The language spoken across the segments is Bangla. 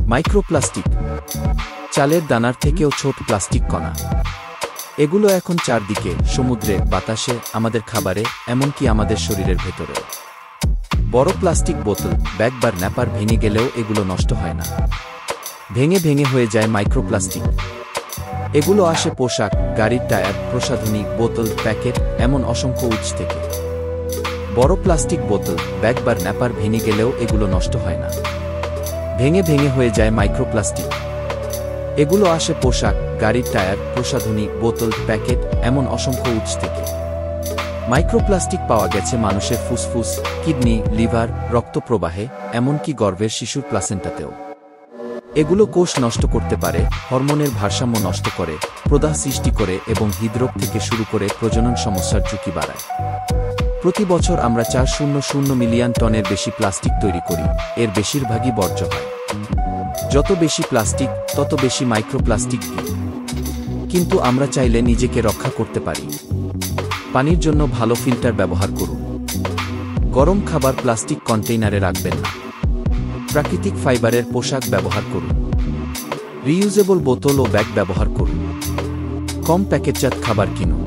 মাইক্রোপ্লাস্টিক, চালের দানার থেকেও ছোট প্লাস্টিক কণা। এগুলো এখন চারদিকে, সমুদ্রে, বাতাসে, আমাদের খাবারে, এমনকি আমাদের শরীরের ভেতরেও। বড় প্লাস্টিক বোতল, ব্যাগ বা ন্যাপার ভেঙে গেলেও এগুলো নষ্ট হয় না। ভেঙে ভেঙে হয়ে যায় মাইক্রোপ্লাস্টিক। এগুলো আসে পোশাক, গাড়ির টায়ার, প্রসাধনী, বোতল, প্যাকেট, এমন অসংখ্য উৎস থেকে। বড় প্লাস্টিক বোতল, ব্যাগ বা ন্যাপার ভেঙে গেলেও এগুলো নষ্ট হয় না। ভেঙে ভেঙে হয়ে যায় মাইক্রোপ্লাস্টিক। এগুলো আসে পোশাক, গাড়ির টায়ার, প্রসাধনী, বোতল, প্যাকেট, এমন অসংখ্য উৎস থেকে। মাইক্রোপ্লাস্টিক পাওয়া গেছে মানুষের ফুসফুস, কিডনি, লিভার, রক্ত প্রবাহে, এমনকি গর্ভের শিশুর প্লাসেন্টাতেও। এগুলো কোষ নষ্ট করতে পারে, হরমোনের ভারসাম্য নষ্ট করে, প্রদাহ সৃষ্টি করে এবং হৃদরোগ থেকে শুরু করে প্রজনন সমস্যার ঝুঁকি বাড়ায়। প্রতি বছর আমরা 400 মিলিয়ন টনের বেশি প্লাস্টিক তৈরি করি, এর বেশিরভাগই বর্জ্য হয়। যত বেশি প্লাস্টিক, তত বেশি মাইক্রোপ্লাস্টিক। কিন্তু আমরা চাইলে নিজেকে রক্ষা করতে পারি। পানির জন্য ভালো ফিল্টার ব্যবহার করুন। গরম খাবার প্লাস্টিক কন্টেইনারে রাখবেন না। প্রাকৃতিক ফাইবারের পোশাক ব্যবহার করুন। রিইউজেবল বোতল ও ব্যাগ ব্যবহার করুন। কম প্যাকেটজাত খাবার কিনুন।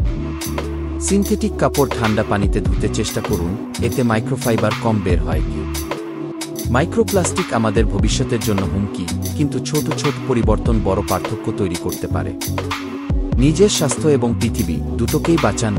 সিনথেটিক কাপড় ঠান্ডা পানিতে ধুতে চেষ্টা করুন, এতে মাইক্রোফাইবার কম বের হয়। মাইক্রোপ্লাস্টিক আমাদের ভবিষ্যতের জন্য হুমকি, কিন্তু ছোট ছোট পরিবর্তন বড় পার্থক্য তৈরি করতে পারে। নিজের স্বাস্থ্য এবং পৃথিবী দুটোকেই বাঁচান।